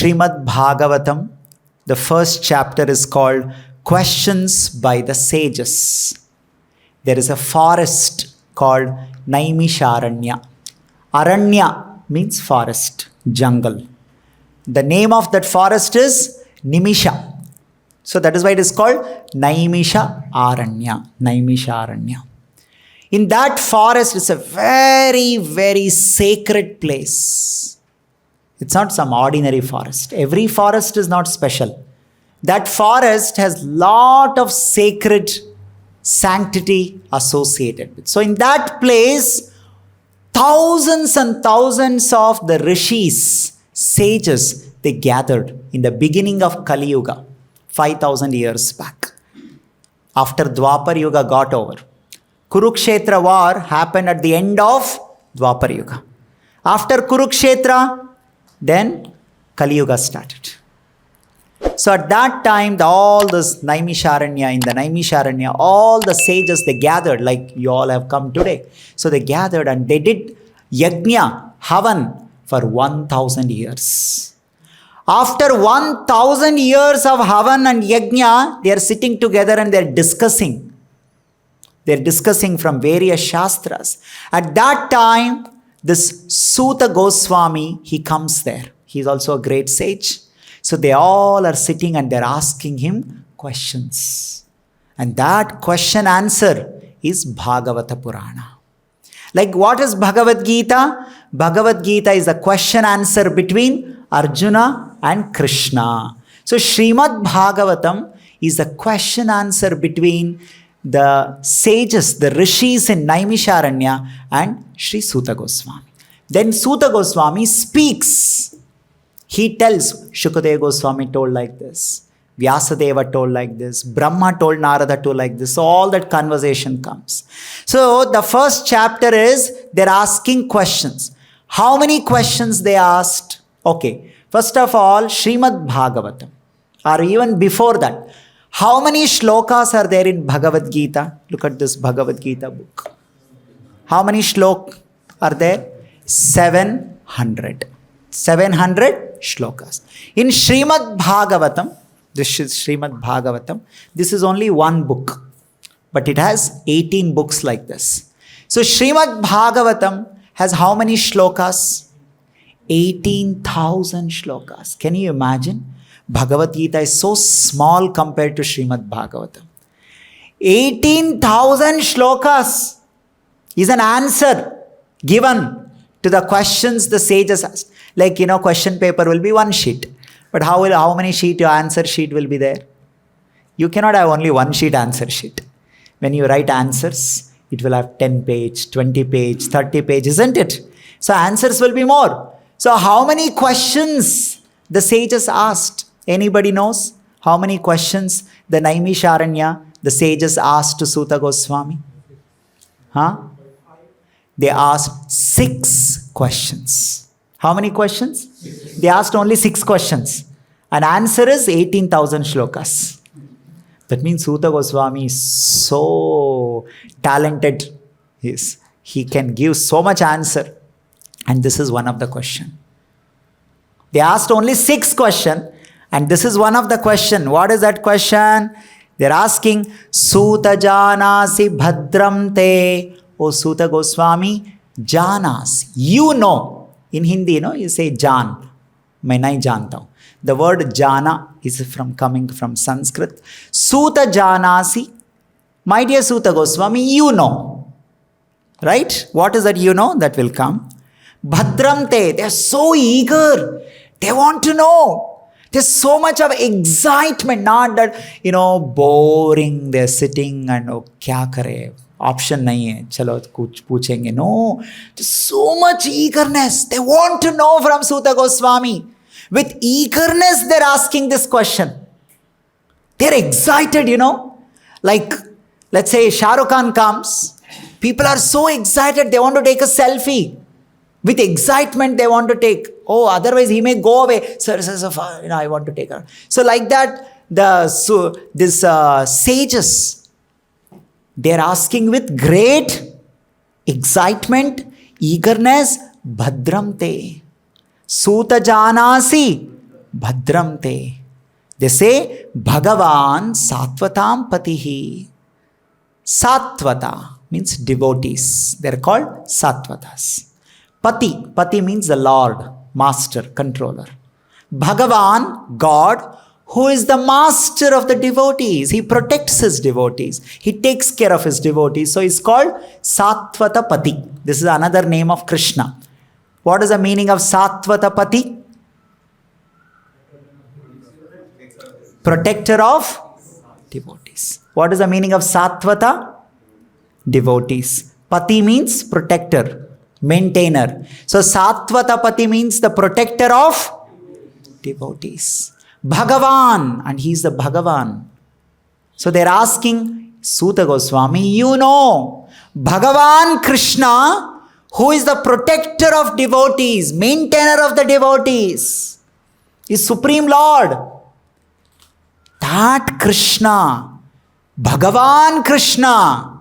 Srimad Bhagavatam, the first chapter is called Questions by the Sages. There is a forest called Naimisharanya. Aranya means forest, jungle. The name of that forest is Nimisha. So that is why it is called Naimisha Aranya. Naimisha Aranya. In that forest, it's a very, very sacred place. It's not some ordinary forest. Every forest is not special. That forest has lot of sacred sanctity associated with. So in that place, thousands and thousands of the rishis, sages, they gathered in the beginning of Kali Yuga, 5,000 years back. After Dwapar Yuga got over. Kurukshetra war happened at the end of Dwapar Yuga. After Kurukshetra, then Kali Yuga started. So at that time, all this Naimisharanya, in the Naimisharanya, all the sages, they gathered like you all have come today. So they gathered and they did Yajna, Havan for 1,000 years. After 1,000 years of Havan and Yajna, they are sitting together and they are discussing. They are discussing from various Shastras. At that time, this Suta Goswami, he comes there. He is also a great sage. So they all are sitting and they're asking him questions. And that question answer is Bhagavata Purana. Like what is Bhagavad Gita? Bhagavad Gita is a question answer between Arjuna and Krishna. So Srimad Bhagavatam is a question answer between the sages, the rishis in Naimisharanya and Sri Suta Goswami. Then Suta Goswami speaks. He tells, Shukadeva Goswami told like this, Vyasadeva told like this, Brahma told Narada told like this. So all that conversation comes. So the first chapter is, they're asking questions. How many questions they asked? Okay, first of all, Srimad Bhagavatam. Or even before that, how many shlokas are there in Bhagavad Gita? Look at this Bhagavad Gita book. How many shlok are there? 700. 700 shlokas. In Srimad Bhagavatam, this is Srimad Bhagavatam, this is only one book, but it has 18 books like this. So Srimad Bhagavatam has how many shlokas? 18,000 shlokas. Can you imagine? Bhagavad Gita is so small compared to Srimad Bhagavatam. 18,000 shlokas is an answer given to the questions the sages asked. Like, question paper will be one sheet. But how many sheet your answer sheet will be there? You cannot have only one sheet answer sheet. When you write answers, it will have 10 page, 20 page, 30 page, isn't it? So answers will be more. So how many questions the sages asked? Anybody knows how many questions the Naimisharanya, the sages asked to Suta Goswami? They asked 6 questions. How many questions? They asked only 6 questions. And answer is 18,000 shlokas. That means Suta Goswami is so talented. He can give so much answer. And this is one of the question. They asked only 6 questions. And this is one of the question. What is that question? They're asking, Suta Janasi Bhadram Te. O Suta Goswami, Janas. You know. In Hindi, you say Jan. Main nahi janta hu. The word Jana is coming from Sanskrit. Suta Janasi. My dear Suta Goswami, you know. Right? What is that you know? That will come. Bhadram Te. They are so eager. They want to know. There's so much of excitement, not that, boring, they're sitting and, kya kare, option nahi hai, chalo kuch puchenge. No, there's so much eagerness. They want to know from Suta Goswami. With eagerness, they're asking this question. They're excited, Like, let's say Shah Rukh Khan comes. People are so excited, they want to take a selfie. With excitement, they want to take. Oh, otherwise he may go away. Sir, I want to take her. So like that, this sages, they're asking with great excitement, eagerness, Bhadram Te. Suta Janasi Bhadram te. They say Bhagavan Satvatam Patihi. Satvata means devotees. They are called Satvatas. Pati means the Lord, master, controller. Bhagavan, God, who is the master of the devotees. He protects his devotees. He takes care of his devotees. So he's called Satvata Pati. This is another name of Krishna. What is the meaning of Satvata Pati? Protector of devotees. What is the meaning of Satvata? Devotees. Pati means protector, maintainer. So Satvata Pati means the protector of devotees. Bhagavan, and he is the Bhagavan. So they are asking Suta Goswami, you know, Bhagavan Krishna, who is the protector of devotees, maintainer of the devotees, is Supreme Lord. That Krishna, Bhagavan Krishna,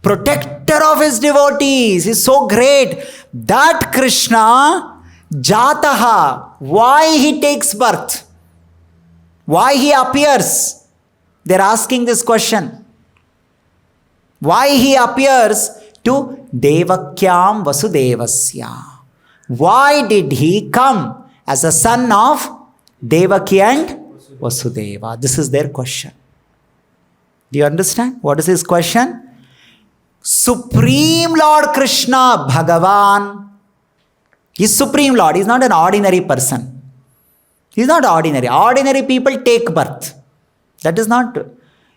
protector of his devotees, is so great. That Krishna, Jataha, why he takes birth? Why he appears? They are asking this question. Why he appears to Devakyam Vasudevasya? Why did he come as a son of Devaki and Vasudeva? This is their question. Do you understand? What is his question? Supreme Lord Krishna, Bhagavan, he is Supreme Lord. He is not an ordinary person. He is not ordinary. Ordinary people take birth. That is not,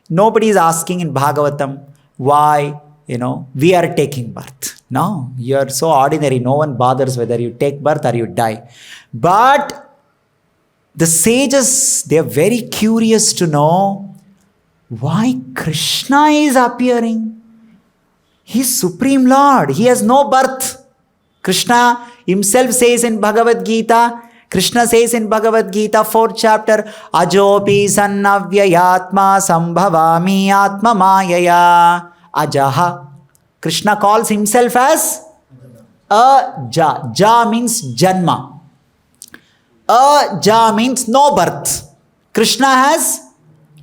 nobody is asking in Bhagavatam why, we are taking birth. No, you are so ordinary. No one bothers whether you take birth or you die. But the sages, they are very curious to know why Krishna is appearing. He is Supreme Lord. He has no birth. Krishna himself says in Bhagavad Gita, Krishna says in Bhagavad Gita, 4th chapter, Ajopi sannavyayatma sambhavami atma mayaya ajaha. Krishna calls himself as Aja. Ja means Janma. Aja means no birth. Krishna has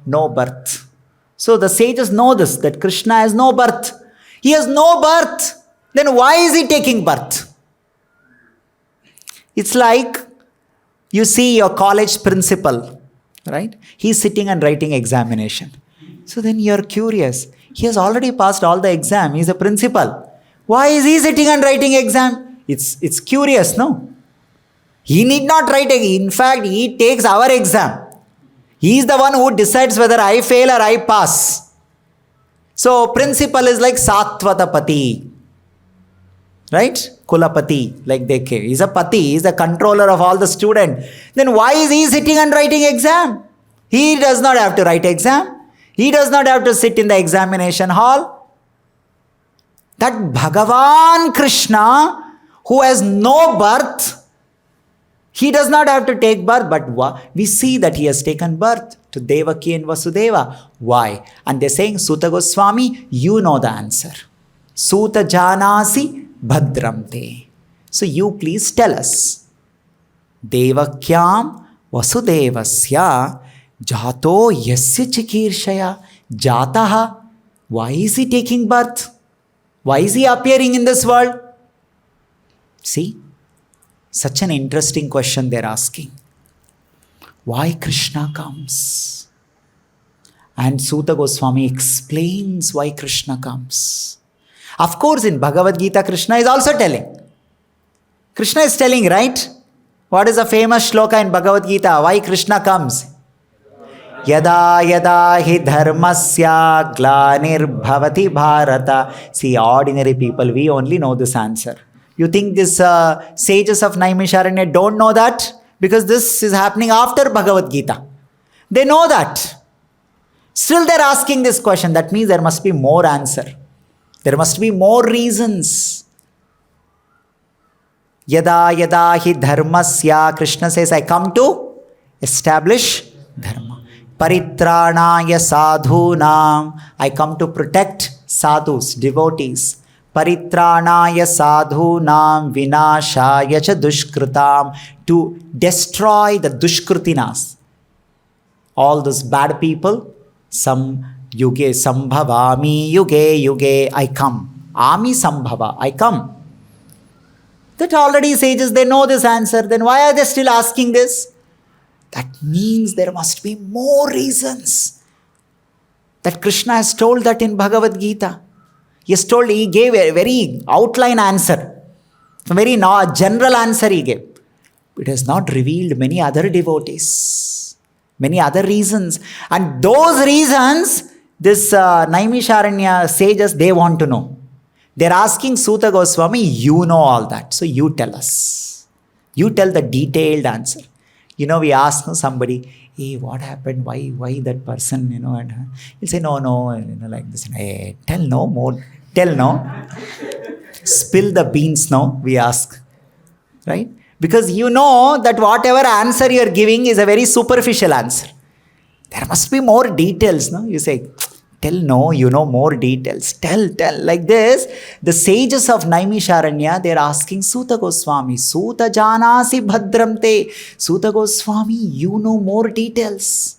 no birth. So the sages know this, that Krishna has no birth. He has no birth. Then why is he taking birth? It's like you see your college principal, right? He's sitting and writing examination. So then you're curious. He has already passed all the exam. He's a principal. Why is he sitting and writing exam? It's curious, no? He need not write. In fact, he takes our exam. He is the one who decides whether I fail or I pass. So principal is like Satvata Pati. Right? Kulapati, like they came. He's a pati, he's the controller of all the students. Then why is he sitting and writing exam? He does not have to write exam. He does not have to sit in the examination hall. That Bhagavan Krishna, who has no birth, he does not have to take birth, but we see that he has taken birth to Devaki and Vasudeva. Why? And they're saying, Suta Goswami, you know the answer. Suta Janasi Bhadram te. So you please tell us. Devakyam Vasudevasya Jato Yasya Chikirshaya Jataha. Why is he taking birth? Why is he appearing in this world? See, such an interesting question they're asking. Why Krishna comes? And Suta Goswami explains why Krishna comes. Of course, in Bhagavad Gita, Krishna is also telling. Krishna is telling, right? What is the famous shloka in Bhagavad Gita? Why Krishna comes? Yada yada hi dharmasya glanir bhavati bharata. See, ordinary people, we only know this answer. You think these sages of Naimisharanya don't know that? Because this is happening after Bhagavad Gita. They know that. Still they're asking this question. That means there must be more answer. There must be more reasons. Yada yada hi dharmasya. Krishna says, I come to establish dharma. Paritranaya sadhunam. I come to protect sadhus, devotees. Paritranaya sadhunam vinashaya cha dushkritam, to destroy the dushkritinas. All those bad people, some yuge sambhavami, yuge I come. Ami sambhava, I come. That already sages, they know this answer. Then why are they still asking this? That means there must be more reasons. That Krishna has told that in Bhagavad Gita. He gave a very outline answer. A very general answer he gave. It has not revealed many other devotees. Many other reasons. And those reasons, this Naimisharanya sages, they want to know. They're asking Suta Goswami, you know all that. So you tell us. You tell the detailed answer. We ask somebody, hey, what happened? Why that person, and he'll say, no, like this. Hey, tell no more. Tell no. Spill the beans, no, we ask. Right? Because you know that whatever answer you're giving is a very superficial answer. There must be more details, no? You say, tell no, you know more details. Tell. Like this, the sages of Naimisharanya, they're asking Suta Goswami, Suta janasi bhadramte. Suta Goswami, you know more details.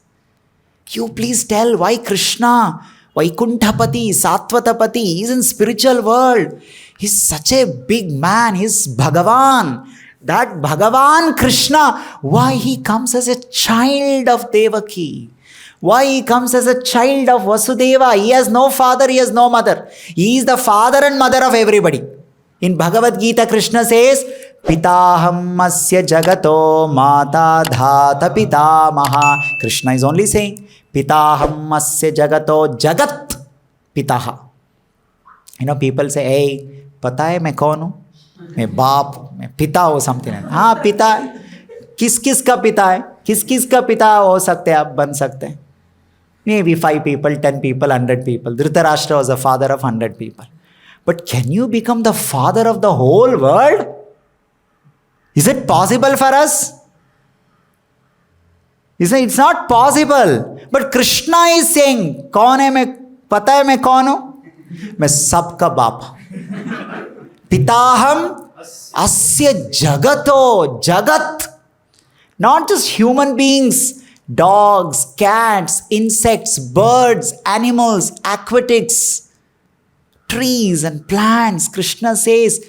You please tell why Krishna, Vaikuntapati, Satvatapati, he's in spiritual world. He's such a big man. He's Bhagavan. That Bhagavan Krishna, why he comes as a child of Devaki. Why he comes as a child of Vasudeva. He has no father, he has no mother. He is the father and mother of everybody. In Bhagavad Gita, Krishna says, Pitaham asya jagato mata dhata pitamaha. Krishna is only saying, Pitaham asya jagato jagat pitaha. People say, hey, pata hai main kaun hu? Main baap, main pita or something. हाँ पिता, किस का पिता है? किस का पिता हो सकते हैं, आप बन सकते हैं? Maybe 5 people, 10 people, 100 people. Dhritarashtra was the father of 100 people. But can you become the father of the whole world? Is it possible for us? You say it's not possible. But Krishna is saying, कौन है मैं, पता है मैं कौन हूँ? मैं सबका बाप. Pitaham asya jagato, jagat. Not just human beings, dogs, cats, insects, birds, animals, aquatics, trees and plants. Krishna says,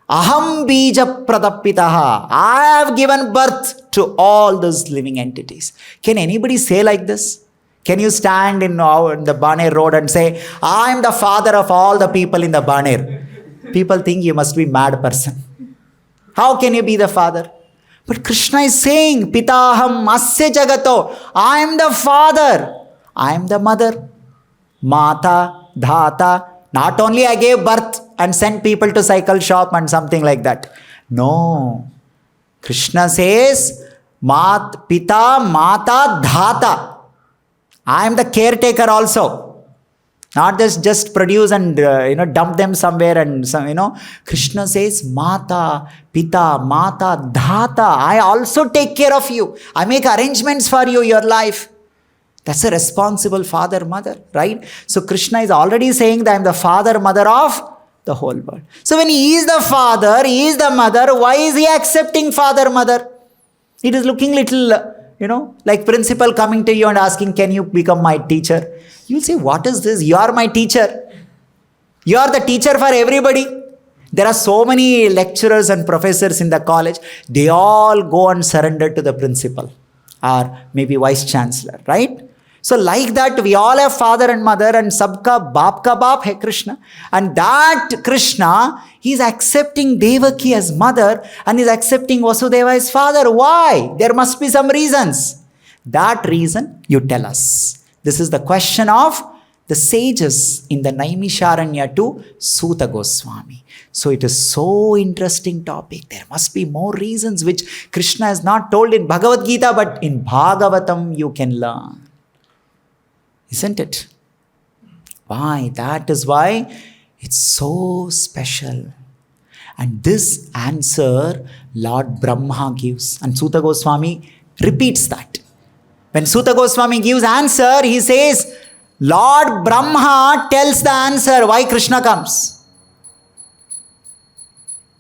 Aham bija pradapitaha. I have given birth to all those living entities. Can anybody say like this? Can you stand in the Baner road and say, I am the father of all the people in the Baner? People think you must be mad person. How can you be the father? But Krishna is saying, Pitaham asya jagato. I am the father. I am the mother. Mata, dhata. Not only I gave birth and sent people to cycle shop and something like that. No. Krishna says, Pita, Mata, dhata. I am the caretaker also. Not just produce and dump them somewhere and Krishna says Mata, Pita, Mata, Dhata. I also take care of you. I make arrangements for you, your life. That's a responsible father, mother, right? So Krishna is already saying that I am the father, mother of the whole world. So when he is the father, he is the mother, why is he accepting father, mother? It is looking little, like principal coming to you and asking, can you become my teacher? You'll say, what is this? You are my teacher. You are the teacher for everybody. There are so many lecturers and professors in the college. They all go and surrender to the principal or maybe vice chancellor, right? So like that, we all have father and mother and sabka baap hai Krishna. And that Krishna, he is accepting Devaki as mother and is accepting Vasudeva as father. Why? There must be some reasons. That reason you tell us. This is the question of the sages in the Naimisharanya to Suta Goswami. So it is so interesting topic. There must be more reasons which Krishna has not told in Bhagavad Gita, but in Bhagavatam you can learn. Isn't it? Why? That is why it's so special. And this answer Lord Brahma gives. And Suta Goswami repeats that. When Suta Goswami gives answer, he says, Lord Brahma tells the answer why Krishna comes.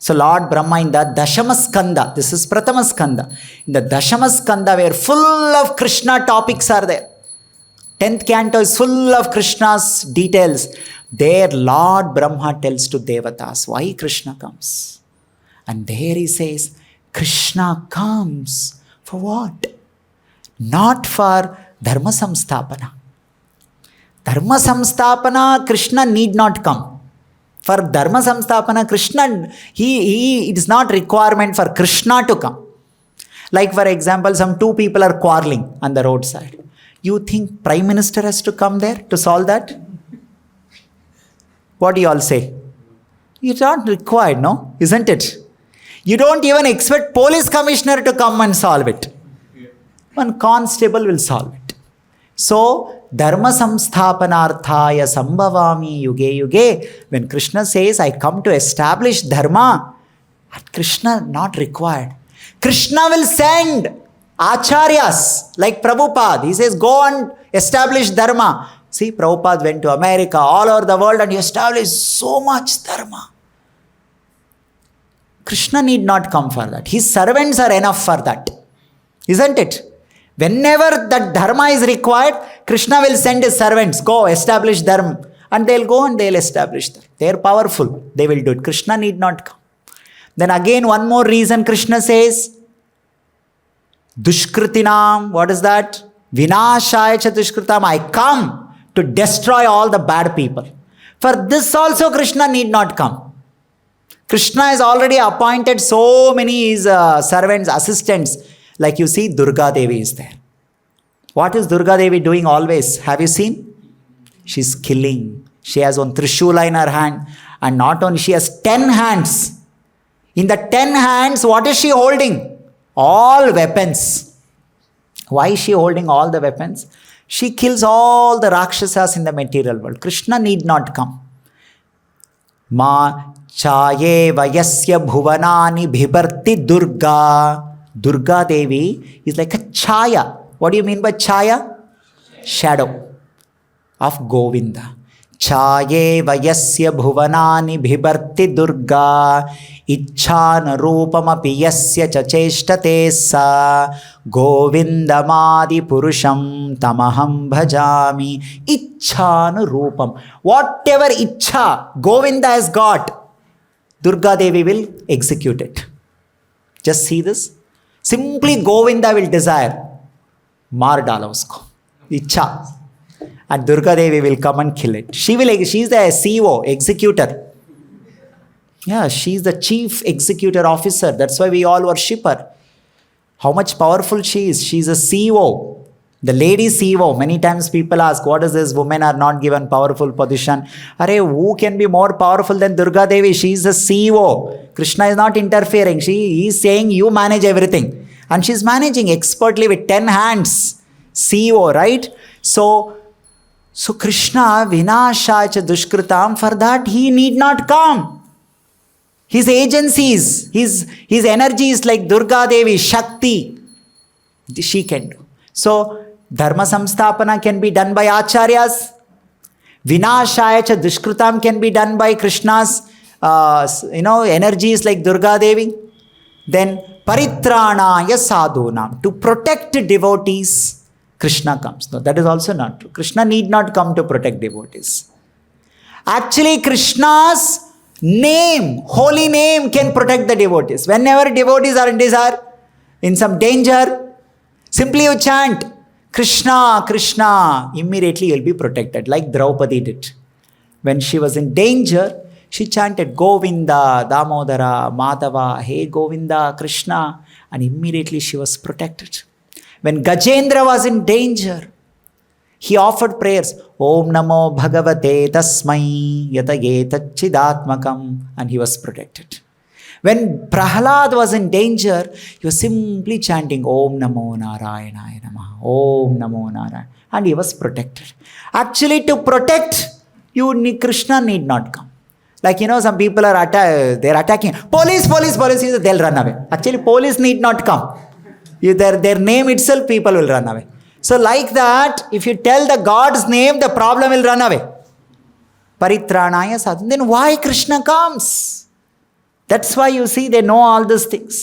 So Lord Brahma in the Dashamaskanda, this is Pratamaskanda, in the Dashamaskanda where full of Krishna topics are there. 10th canto is full of Krishna's details. There Lord Brahma tells to Devatas why Krishna comes. And there he says, Krishna comes for what? Not for Dharma Samstapana. Dharma Samstapana, Krishna need not come. For Dharma Samstapana, Krishna, it is not requirement for Krishna to come. Like for example, some two people are quarreling on the roadside. You think Prime Minister has to come there to solve that? What do you all say? It's not required, no? Isn't it? You don't even expect police commissioner to come and solve it. One constable will solve it. So, Dharma Samsthapanarthaya Sambhavami Yuge Yuge. When Krishna says, I come to establish Dharma, Krishna not required. Krishna will send Acharyas like Prabhupada. He says, go and establish Dharma. See, Prabhupada went to America, all over the world, and he established so much Dharma. Krishna need not come for that. His servants are enough for that. Isn't it? Whenever that Dharma is required, Krishna will send his servants, go establish Dharma. And they'll go and they'll establish Dharma. They're powerful. They will do it. Krishna need not come. Then again, one more reason Krishna says, Dushkritinam, what is that? Vinashaya cha Dushkritam, I come to destroy all the bad people. For this also Krishna need not come. Krishna has already appointed so many his servants, assistants. Like you see, Durga Devi is there. What is Durga Devi doing always? Have you seen? She's killing. She has one Trishula in her hand. And not only, she has 10 hands. In the 10 hands, what is she holding? All weapons. Why is she holding all the weapons? She kills all the Rakshasas in the material world. Krishna need not come. Ma chaye vayasya bhuvanani bhibarti Durga. Durga Devi is like a chaya. What do you mean by chaya? Shadow of Govinda. Chaye vayasya bhuvanani bhibarti Durga ichchana rupamapi yasya chacheshtate sa govindamadi purusham tamaham bhajami ichchana rupam. Whatever ichcha Govinda has got, Durga Devi will execute it. Just see this. Simply Govinda will desire. Maar dala usko. Ichha. And Durga Devi will come and kill it. She is the CEO, executor. Yeah, she is the chief executor officer. That's why we all worship her. How much powerful she is. She is a CEO. The lady CEO. Many times people ask, what is this? Women are not given powerful position. Arey, who can be more powerful than Durga Devi? She is the CEO. Krishna is not interfering. He is saying, you manage everything. And she is managing expertly with 10 hands. CEO, right? So Krishna, Vinashaya cha Dushkritam, for that he need not come. His agencies, his energies like Durga Devi, Shakti, she can do. So, Dharma Samstapana can be done by Acharyas. Vinashaya cha Dushkritam can be done by Krishna's, energies like Durga Devi. Then, Paritranaya Sadhunam, to protect devotees, Krishna comes. No, that is also not true. Krishna need not come to protect devotees. Actually, Krishna's name, holy name can protect the devotees. Whenever devotees are in desire, in some danger, simply you chant, Krishna, Krishna, immediately you will be protected, like Draupadi did. When she was in danger, she chanted Govinda, Damodara, Madhava, hey Govinda, Krishna, and immediately she was protected. When Gajendra was in danger, he offered prayers, Om Namo Bhagavate Tasmai Yataye Chidatmakam, and he was protected. When Prahlad was in danger, he was simply chanting Om Namo Narayanaya Namaha, Om Namo Narayana, and he was protected. Actually, to protect you, Krishna need not come. Like, some people are they're attacking. Police, they'll run away. Actually, police need not come. Their name itself, people will run away. So like that, if you tell the God's name, the problem will run away. Paritranaya sadhu. Then why Krishna comes? That's why you see they know all these things.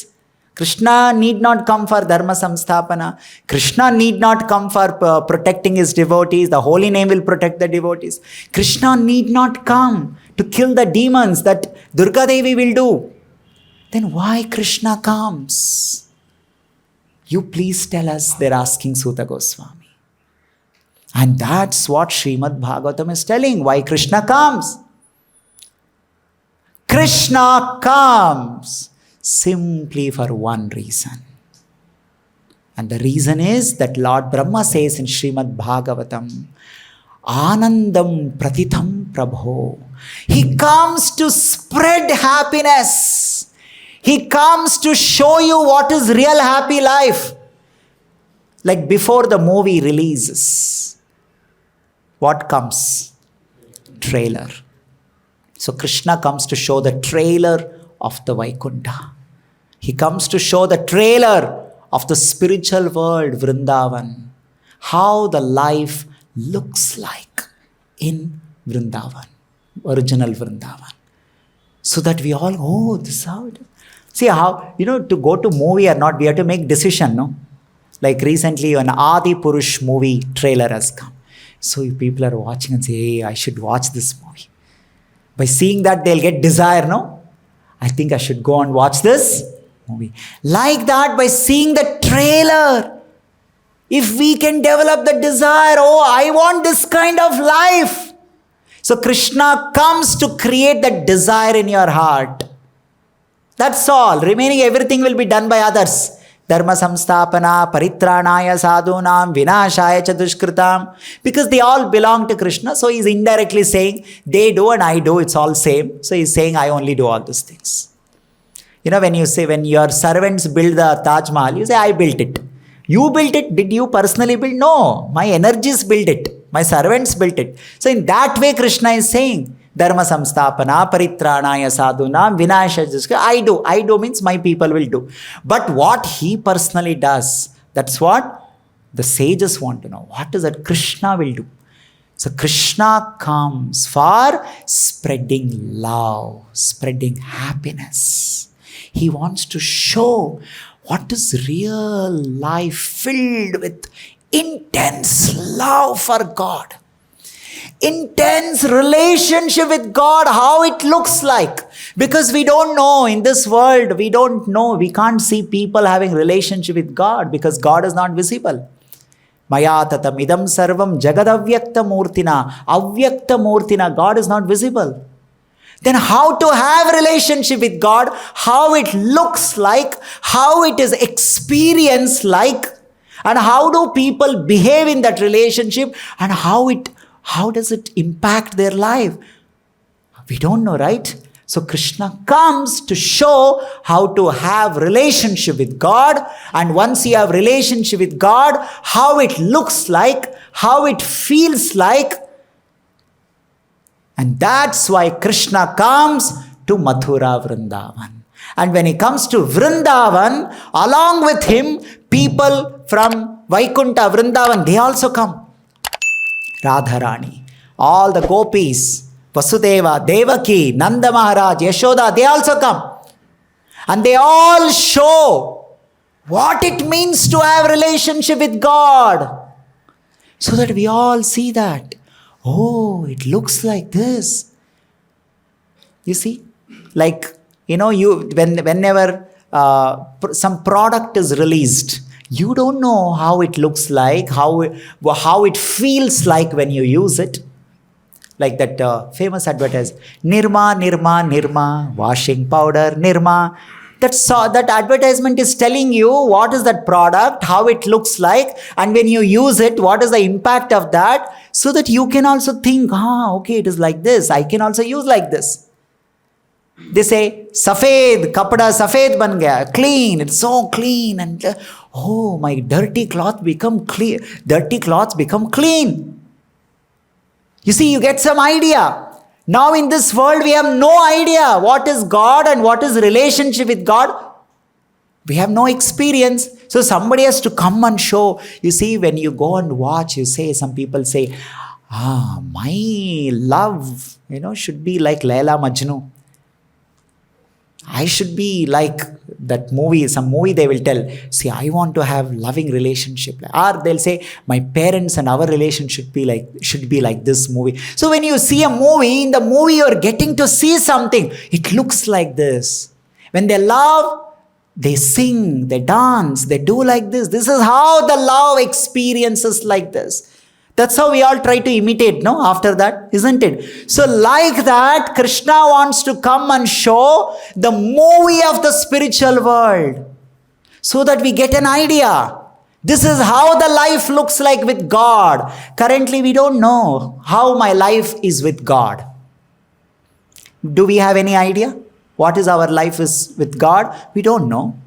Krishna need not come for dharma samsthapana. Krishna need not come for protecting his devotees. The holy name will protect the devotees. Krishna need not come to kill the demons that Durga Devi will do. Then why Krishna comes? You please tell us, they're asking Suta Goswami. And that's what Srimad Bhagavatam is telling, why Krishna comes. Krishna comes simply for one reason. And the reason is that Lord Brahma says in Srimad Bhagavatam, Anandam Pratitam Prabho. He comes to spread happiness. He comes to show you what is real happy life. Like before the movie releases, what comes? Trailer. So Krishna comes to show the trailer of the Vaikuntha. He comes to show the trailer of the spiritual world, Vrindavan. How the life looks like in Vrindavan, original Vrindavan. So that we all, oh, this is how it is. See how, to go to movie or not, we have to make decision, no? Like recently an Adi Purush movie trailer has come. So if people are watching and say, hey, I should watch this movie. By seeing that, they'll get desire, no? I think I should go and watch this movie. Like that, by seeing the trailer, if we can develop the desire, oh, I want this kind of life. So Krishna comes to create that desire in your heart. That's all. Remaining everything will be done by others. Dharma samsthapana, paritranaya sadhunam, vinashaya cha dushkritam. Because they all belong to Krishna. So he's indirectly saying, they do and I do, it's all same. So he's saying, I only do all these things. When you say, when your servants build the Taj Mahal, you say, I built it. You built it. Did you personally build? No. My energies built it. My servants built it. So in that way, Krishna is saying, Dharma samsthapana, paritranaya sadhunam, vinashaya. I do means my people will do. But what he personally does, that's what the sages want to know. What is that Krishna will do? So Krishna comes for spreading love, spreading happiness. He wants to show what is real life filled with intense love for God. Intense relationship with God, how it looks like. Because we don't know in this world, we don't know, we can't see people having relationship with God because God is not visible. Maya tatam idam sarvam jagadavyakta murtina. Avyakta murtina, God is not visible. Then how to have relationship with God, how it looks like, how it is experienced like, and how do people behave in that relationship, and how does it impact their life? We don't know, right? So Krishna comes to show how to have relationship with God. And once you have relationship with God, how it looks like, how it feels like. And that's why Krishna comes to Mathura Vrindavan. And when he comes to Vrindavan, along with him, people from Vaikuntha, Vrindavan, they also come. Radharani, all the gopis, Vasudeva, Devaki, Nanda Maharaj, Yashoda, they also come. And they all show what it means to have relationship with God. So that we all see that. Oh, it looks like this. You see? Like, whenever some product is released, you don't know how it looks like, how it feels like when you use it. Like that famous advertisement, Nirma, Nirma, Nirma, washing powder, Nirma. That advertisement is telling you what is that product, how it looks like, and when you use it, what is the impact of that, so that you can also think, okay, it is like this, I can also use like this. They say, Safed, kapda safed ban gaya, clean, it's so clean, and oh, my dirty cloths become clean. You see, you get some idea. Now in this world, we have no idea what is God and what is relationship with God. We have no experience. So somebody has to come and show. You see, when you go and watch, some people say, my love, should be like Laila Majnu. I should be like that movie, some movie they will tell, see, I want to have loving relationship. Or they'll say, my parents and our relationship should be like this movie. So when you see a movie, in the movie you're getting to see something. It looks like this. When they love, they sing, they dance, they do like this. This is how the love experiences like this. That's how we all try to imitate, no? After that, isn't it? So like that, Krishna wants to come and show the movie of the spiritual world so that we get an idea. This is how the life looks like with God. Currently, we don't know how my life is with God. Do we have any idea? What is our life is with God? We don't know.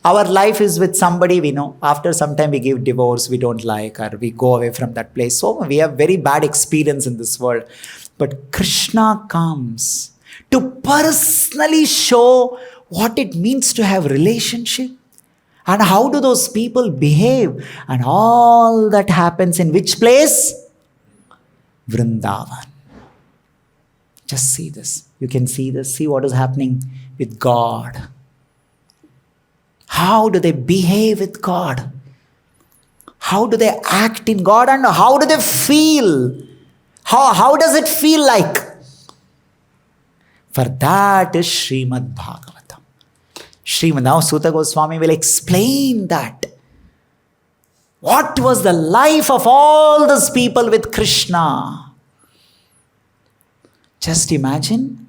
Our life is with somebody we know. After some time we give divorce, we don't like, or we go away from that place. So we have very bad experience in this world. But Krishna comes to personally show what it means to have relationship. And how do those people behave? And all that happens in which place? Vrindavan. Just see this. You can see this. See what is happening with God. How do they behave with God? How do they act in God? And how do they feel? How does it feel like? For that is Srimad Bhagavatam. Now Suta Goswami will explain that. What was the life of all these people with Krishna? Just imagine.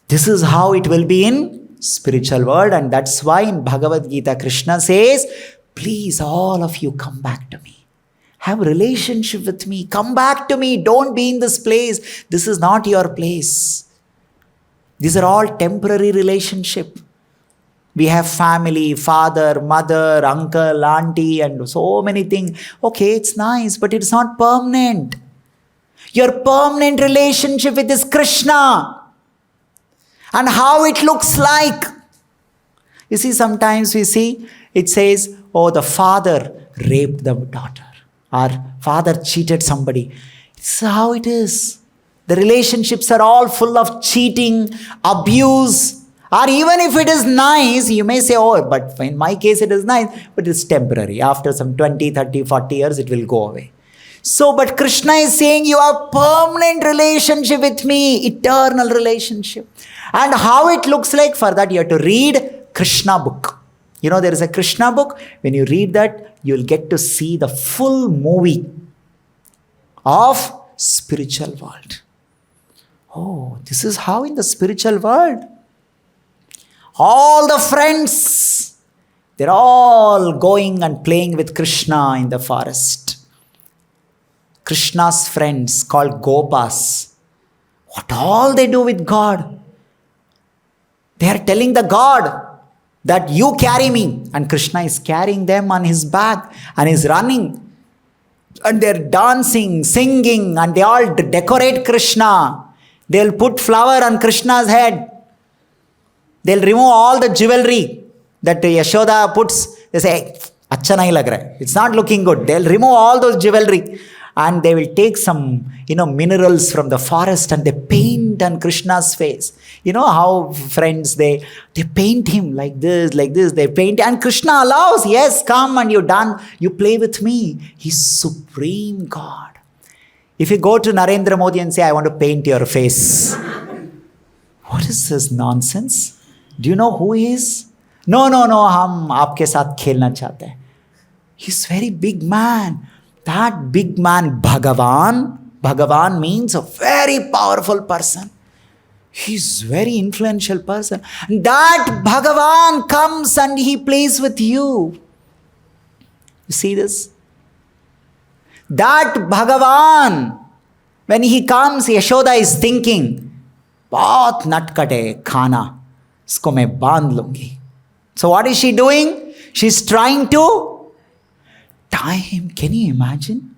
This is how it will be in spiritual world, and that's why in Bhagavad Gita Krishna says, please all of you come back to me. Have a relationship with me. Come back to me. Don't be in this place. This is not your place. These are all temporary relationship. We have family, father, mother, uncle, auntie, and so many things. Okay, it's nice, but it's not permanent. Your permanent relationship with this Krishna. And how it looks like. You see, sometimes we see, it says, oh, the father raped the daughter. Or father cheated somebody. It's how it is. The relationships are all full of cheating, abuse. Or even if it is nice, you may say, oh, but in my case it is nice. But it's temporary. After some 20, 30, 40 years, it will go away. So, but Krishna is saying, you have permanent relationship with me. Eternal relationship. And how it looks like, for that you have to read Krishna book. You know, there is a Krishna book. When you read that, you will get to see the full movie of spiritual world. Oh, this is how in the spiritual world. All the friends, they're all going and playing with Krishna in the forest. Krishna's friends called Gopas. What all they do with God? They are telling the God that you carry me. And Krishna is carrying them on his back and is running. And they're dancing, singing, and they all decorate Krishna. They'll put flower on Krishna's head. They'll remove all the jewelry that Yashoda puts. They say, Acha nahi lag raha hai. It's not looking good. They'll remove all those jewelry. And they will take some, minerals from the forest and they paint on Krishna's face. You know how friends, they paint him like this, they paint. And Krishna allows, yes, come and you play with me. He's supreme God. If you go to Narendra Modi and say, I want to paint your face. What is this nonsense? Do you know who he is? No, hum aapke saath khelna chahte hain. He's very big man. That big man, Bhagavan means a very powerful person. He's very influential person. That Bhagavan comes and he plays with you. You see this? That Bhagavan, when he comes, Yashoda is thinking, बहुत नटखट है खाना, इसको मैं बांध लूंगी. So what is she doing? She's trying to tie him. Can you imagine?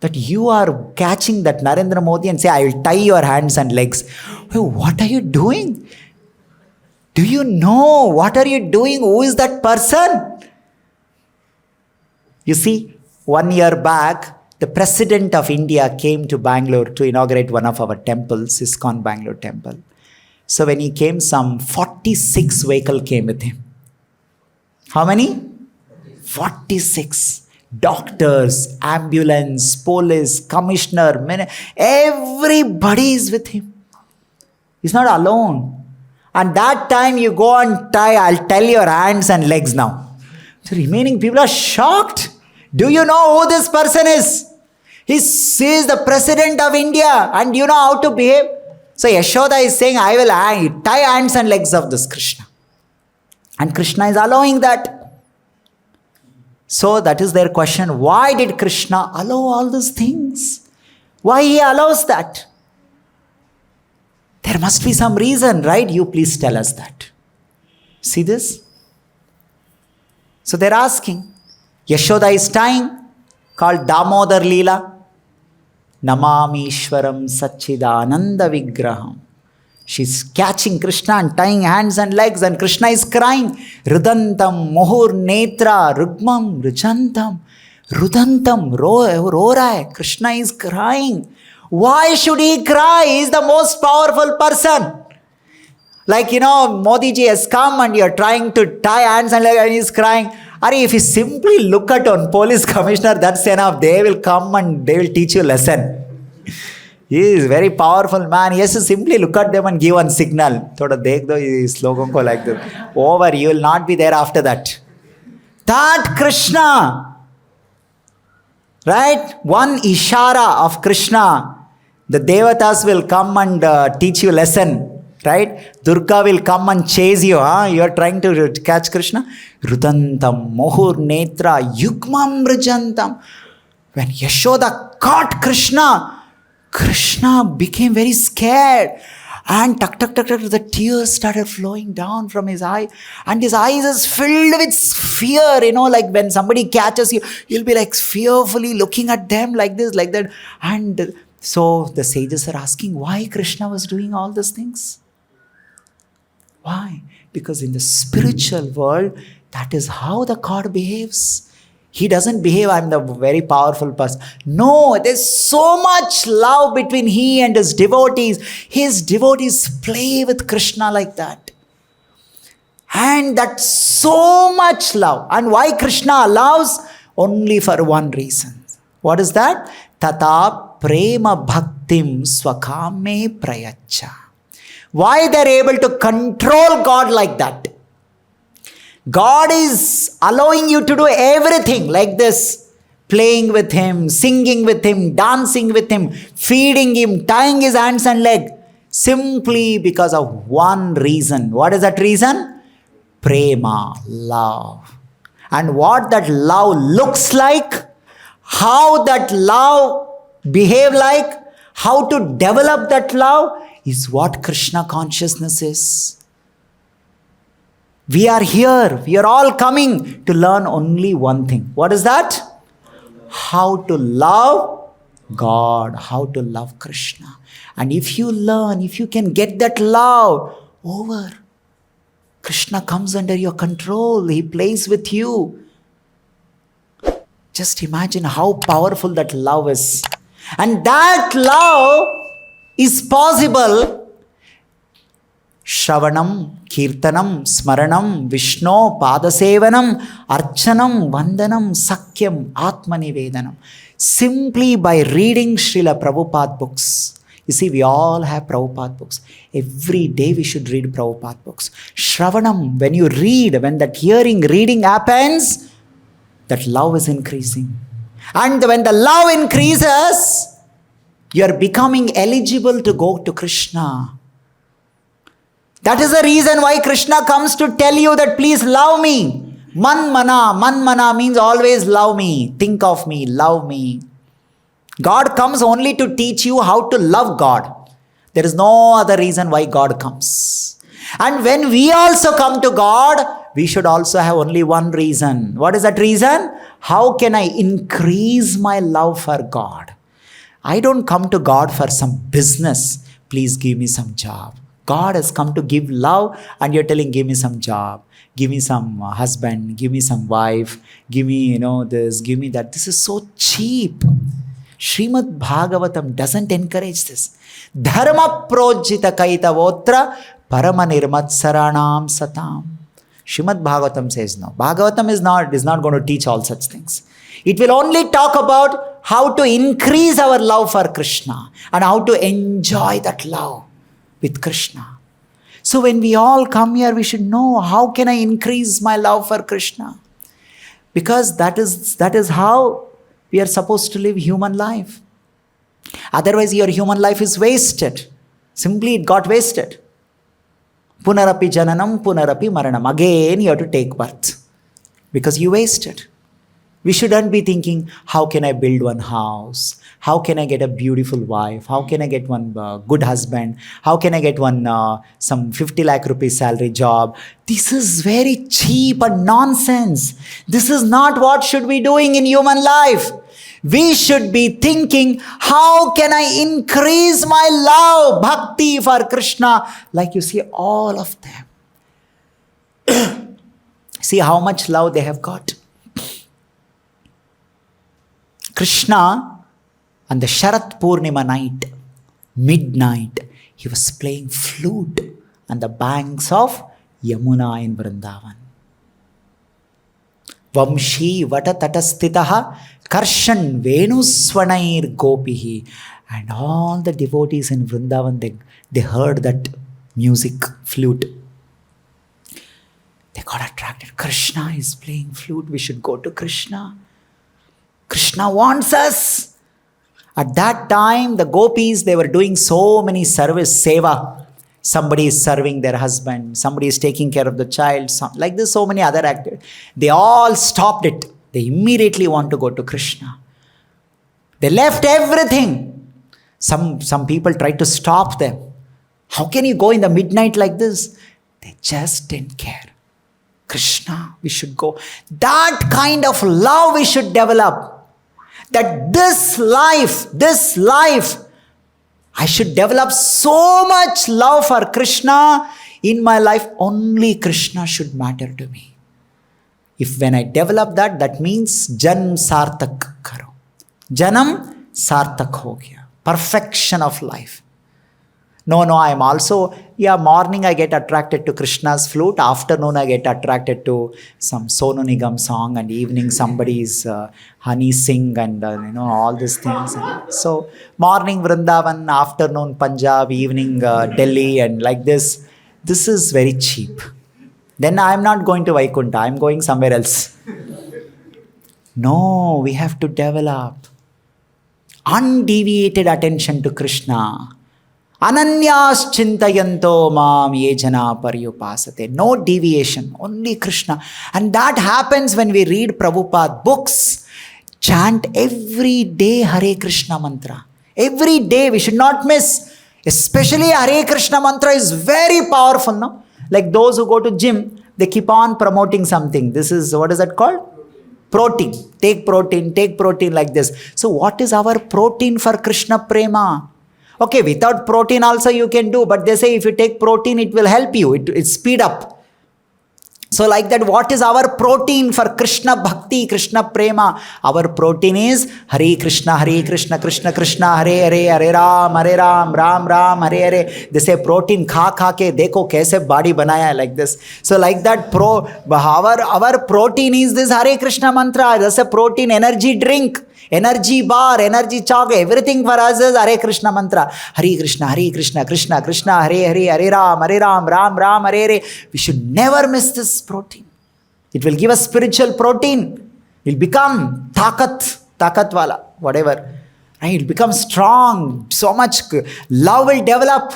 That you are catching that Narendra Modi and say, I will tie your hands and legs. Well, what are you doing? Do you know what are you doing? Who is that person? You see, 1 year back, the President of India came to Bangalore to inaugurate one of our temples, ISKCON Bangalore temple. So when he came, some 46 vehicle came with him. How many? 46. Doctors, ambulance, police, commissioner, everybody is with him. He's not alone. And that time you go and tie, I'll tell your hands and legs now. The remaining people are shocked. Do you know who this person is? He is the president of India, and you know how to behave. So Yashoda is saying, I will tie hands and legs of this Krishna. And Krishna is allowing that. So that is their question. Why did Krishna allow all these things? Why he allows that? There must be some reason, right? You please tell us that. See this? So they're asking. Yashoda is tying, called Damodar Leela. Namamishwaram Satchidananda Vigraham. She's catching Krishna and tying hands and legs, and Krishna is crying. Rudantam Mohur Netra Rugmam Rujantam. Rudantam Rorai. Krishna is crying. Why should he cry? He is the most powerful person. Like, Modi ji has come and you're trying to tie hands and legs and he's crying. If you simply look at one police commissioner, that's enough. They will come and they will teach you a lesson. He is a very powerful man. He has to simply look at them and give one signal. Thoda dekh do is slogan ko like that. Over. You will not be there after that. That Krishna, right? One ishara of Krishna. The devatas will come and teach you lesson. Right? Durga will come and chase you. You are trying to catch Krishna. Rudantam Mohur Netra Yugmam Rajantam. When Yashoda caught Krishna, Krishna became very scared. And the tears started flowing down from his eye. And his eyes is filled with fear. Like when somebody catches you, you'll be like fearfully looking at them like this, like that. And so the sages are asking why Krishna was doing all these things. Why? Because in the spiritual world, that is how the God behaves. He doesn't behave, I'm the very powerful person. No, there's so much love between he and his devotees. His devotees play with Krishna like that. And that's so much love. And why Krishna allows? Only for one reason. What is that? Tata prema bhaktim swakame prayacha. Why they're able to control God like that? God is allowing you to do everything like this. Playing with him, singing with him, dancing with him, feeding him, tying his hands and legs. Simply because of one reason. What is that reason? Prema, love. And what that love looks like, how that love behave like, how to develop that love is what Krishna consciousness is. We are here. We are all coming to learn only one thing. What is that? How to love God. How to love Krishna. And if you learn, if you can get that love over, Krishna comes under your control. He plays with you. Just imagine how powerful that love is. And that love is possible. Shravanam, Kirtanam, Smaranam, Vishnu, Padasevanam, Archanam, Vandanam, Sakyam, Atmanivedanam. Simply by reading Srila Prabhupada books. You see, we all have Prabhupada books. Every day we should read Prabhupada books. Shravanam, when you read, when that reading happens, that love is increasing. And when the love increases, you are becoming eligible to go to Krishna. That is the reason why Krishna comes to tell you that please love me. Manmana means always love me. Think of me, love me. God comes only to teach you how to love God. There is no other reason why God comes. And when we also come to God, we should also have only one reason. What is that reason? How can I increase my love for God? I don't come to God for some business. Please give me some job. God has come to give love and you're telling, give me some job, give me some husband, give me some wife, give me, this, give me that. This is so cheap. Srimad Bhagavatam doesn't encourage this. Dharma projita kaitavotra Paramanirmatsaranam satam. Srimad Bhagavatam says no. Bhagavatam is not going to teach all such things. It will only talk about how to increase our love for Krishna and how to enjoy that love with Krishna. So when we all come here, we should know, how can I increase my love for Krishna? Because that is how we are supposed to live human life. Otherwise, your human life is wasted. Simply, it got wasted. Punarapi jananam, punarapi maranam. Again, you have to take birth. Because you wasted. We shouldn't be thinking, how can I build one house? How can I get a beautiful wife? How can I get one good husband? How can I get one some 50 lakh rupees salary job? This is very cheap and nonsense. This is not what should be doing in human life. We should be thinking, how can I increase my love, bhakti for Krishna? Like you see all of them. See how much love they have got. Krishna, on the Sharat Purnima night, midnight, he was playing flute on the banks of Yamuna in Vrindavan. Vamshi vata tatastitaha karshan venuswanair gopihi. And all the devotees in Vrindavan, they heard that music, flute. They got attracted. Krishna is playing flute. We should go to Krishna. Krishna wants us. At that time, the gopis, they were doing so many service, seva. Somebody is serving their husband. Somebody is taking care of the child. Like this, so many other activities. They all stopped it. They immediately want to go to Krishna. They left everything. Some people tried to stop them. How can you go in the midnight like this? They just didn't care. Krishna, we should go. That kind of love we should develop. That this life, I should develop so much love for Krishna in my life. Only Krishna should matter to me. If when I develop that, that means Janam Sartak karo. Janam Sartak ho gaya. Perfection of life. No, I am also, morning I get attracted to Krishna's flute, afternoon I get attracted to some Sonu Nigam song, and evening somebody's Honey Singh and all these things. So morning Vrindavan, afternoon Punjab, evening Delhi, and like this. This is very cheap. Then I am not going to Vaikuntha, I am going somewhere else. No, we have to develop undeviated attention to Krishna. Ananyas chintayanto mam ye jana paryupasate. No deviation, only Krishna. And that happens when we read Prabhupada books. Chant every day Hare Krishna mantra. Every day, we should not miss. Especially Hare Krishna mantra is very powerful, no? Like those who go to gym, they keep on promoting something. This is, what is that called? Protein. Take protein like this. So what is our protein for Krishna Prema? Okay, without protein also you can do, but they say if you take protein, it will help you, it speed up. So like that, what is our protein for Krishna Bhakti, Krishna Prema? Our protein is Hare Krishna, Krishna Krishna, Hare Hare, Hare Ram, Ram Ram, Hare Hare. They say protein kha ke, dekho kaise body banaya, like this. So like that, our protein is this Hare Krishna mantra. That's a protein energy drink. Energy bar, energy chocolate, everything for us is Hare Krishna mantra. Hare Krishna, Krishna Krishna, Hare Hare, Hare Ram, Ram, Hare Hare. We should never miss this protein. It will give us spiritual protein. We'll become takat wala, whatever. Right? It'll become strong. So much love will develop.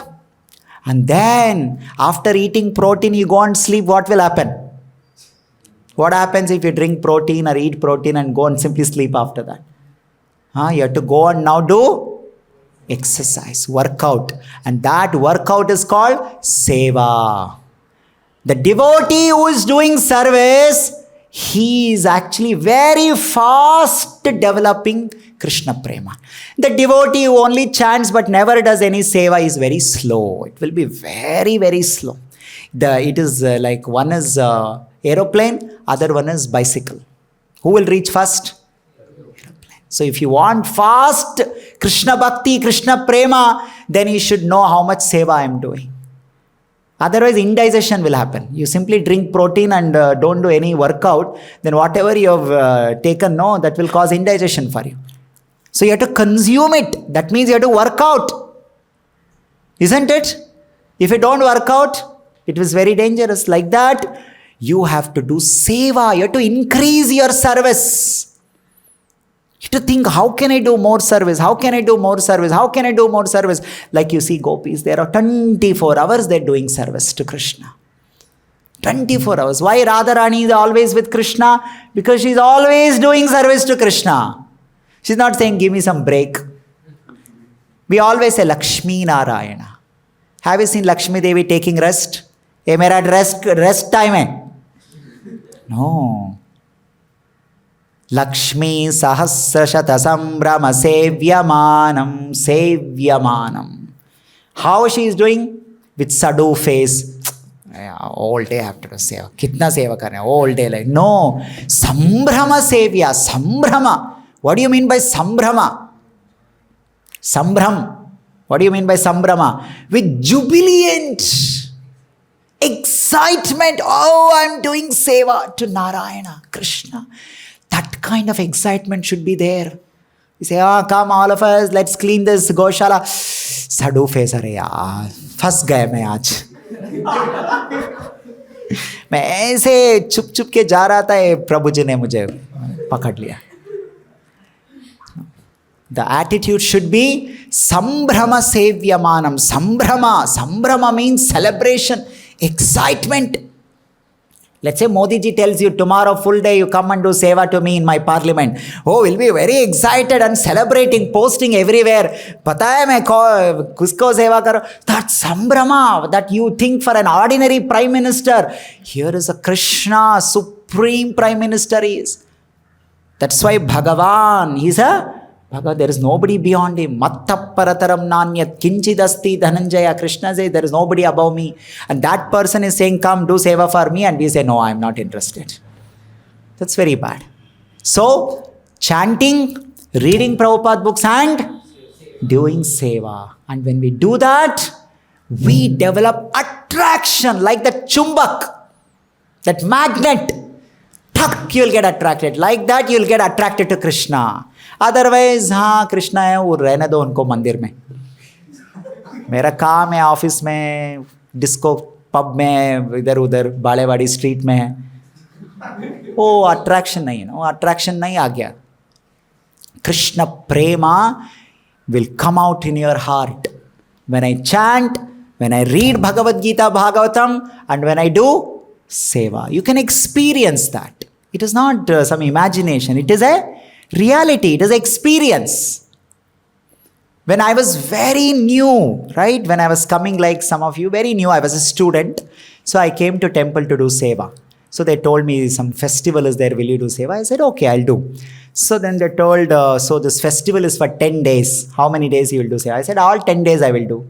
And then, after eating protein, you go and sleep, what will happen? What happens if you drink protein or eat protein and go and simply sleep after that? You have to go and now do exercise, workout. And that workout is called seva. The devotee who is doing service, he is actually very fast developing Krishna Prema. The devotee who only chants but never does any seva is very slow. It will be very, very slow. It is like one is aeroplane, other one is bicycle. Who will reach first? So if you want fast Krishna Bhakti, Krishna Prema, then you should know how much seva I am doing. Otherwise, indigestion will happen. You simply drink protein and don't do any workout, then whatever you have taken, no, that will cause indigestion for you. So you have to consume it. That means you have to work out. Isn't it? If you don't work out, it was very dangerous. Like that, you have to do seva. You have to increase your service. You have to think, how can I do more service? How can I do more service? How can I do more service? Like you see gopis, there are 24 hours they're doing service to Krishna. 24 hours. Why Radharani is always with Krishna? Because she's always doing service to Krishna. She's not saying, give me some break. We always say Lakshmi Narayana. Have you seen Lakshmi Devi taking rest? Hey, mera rest time hai. No. Lakshmi Sahasrashata Sambrama Sevyamanam. How she is doing? With Sadhu face. All day I have to do seva. Kitna seva karne? All day like. No. Sambrama Sevya. Sambrama. What do you mean by Sambrama? Sambram. What do you mean by Sambrama? With jubilant excitement. Oh, I'm doing seva to Narayana, Krishna. That kind of excitement should be there. You say, come all of us, let's clean this Goshala. Sadhu face, are yaar, फंस गए मैं आज. मैं ऐसे चुप चुप के जा रहा था, प्रभु जी ने मुझे पकड़ लिया. The attitude should be Sambrama Sevyamanam. Sambrama means celebration, excitement. Let's say Modi ji tells you tomorrow full day you come and do seva to me in my parliament. Oh, we'll be very excited and celebrating, posting everywhere. Pata hai main kusko seva karo. That Sambrama that you think for an ordinary prime minister. Here is a Krishna, supreme prime minister is. That's why Bhagavan, he's a Bhagavad, there is nobody beyond him. Matta parataram nanyat kinchidasti dhananjaya. Krishna says, there is nobody above me. And that person is saying, come do seva for me. And we say, no, I am not interested. That's very bad. So, chanting, reading Prabhupada books and doing seva. And when we do that, we develop attraction like the chumbak, that magnet. Thak, you'll get attracted. Like that, you'll get attracted to Krishna. Otherwise, हाँ कृष्णा है वो रहने दो उनको मंदिर में. मेरा काम है ऑफिस में, डिस्को पब में, इधर उधर बालेवाड़ी स्ट्रीट में है. वो अट्रैक्शन नहीं है ना, वो अट्रैक्शन नहीं आ गया. कृष्ण प्रेमा will come out in your heart. When I chant, when I read Bhagavad Gita, Bhagavatam, and when I do seva, you can experience that. It is not some imagination. It is a reality. It is experience. When I was very new, right? When I was coming like some of you, very new, I was a student. So I came to temple to do seva. So they told me some festival is there, will you do seva? I said, okay, I'll do. So then they told, so this festival is for 10 days. How many days you will do seva? I said, all 10 days I will do.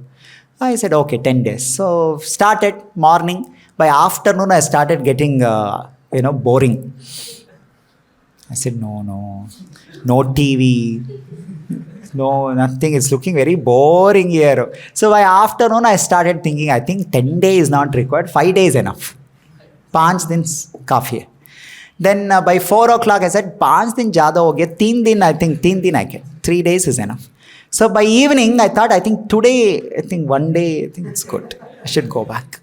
I said, okay, 10 days. So started morning. By afternoon, I started getting, boring. I said, no TV, no nothing. It's looking very boring here. So by afternoon, I started thinking, I think 10 days is not required. 5 days enough. 5 दिन काफी है. Then by 4 o'clock, I said, 5 दिन ज़्यादा हो गया. 3 दिन, I think 3 दिन I can. 3 days is enough. So by evening, I thought, I think today, I think one day, I think it's good. I should go back.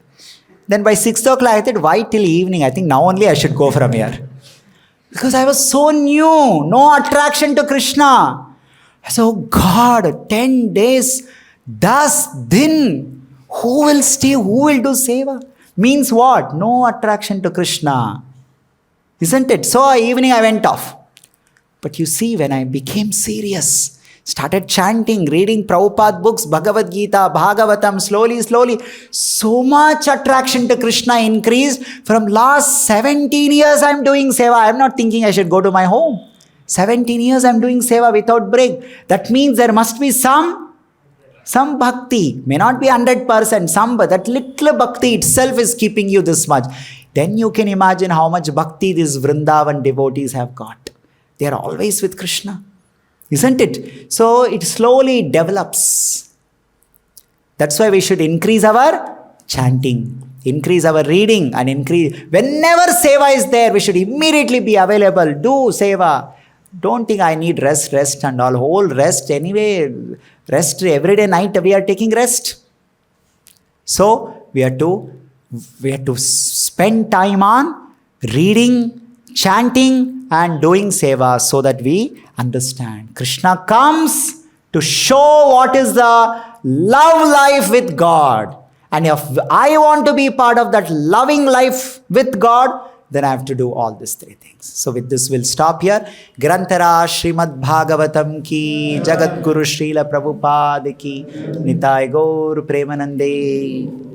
Then by 6 o'clock, I thought, why till evening? I think now only I should go from here. Because I was so new, no attraction to Krishna. I said, oh God, 10 days, 10 din, who will stay, who will do seva? Means what? No attraction to Krishna. Isn't it? So evening I went off. But you see, when I became serious, started chanting, reading Prabhupada books, Bhagavad Gita, Bhagavatam, slowly, so much attraction to Krishna increased. From last 17 years I'm doing seva. I'm not thinking I should go to my home. 17 years I'm doing seva without break. That means there must be some bhakti. May not be 100%, some, but that little bhakti itself is keeping you this much. Then you can imagine how much bhakti these Vrindavan devotees have got. They are always with Krishna. Isn't it? So it slowly develops. That's why we should increase our chanting, increase our reading, and increase. Whenever seva is there, we should immediately be available. Do seva. Don't think I need rest, and all. Whole rest anyway. Rest every day, night we are taking rest. So we have to spend time on reading, chanting, and doing seva so that we understand. Krishna comes to show what is the love life with God. And if I want to be part of that loving life with God, then I have to do all these three things. So with this, we'll stop here. Grantara Srimad Bhagavatam ki, Jagat Guru Srila Prabhupada ki, Nitai Gaur Premanande.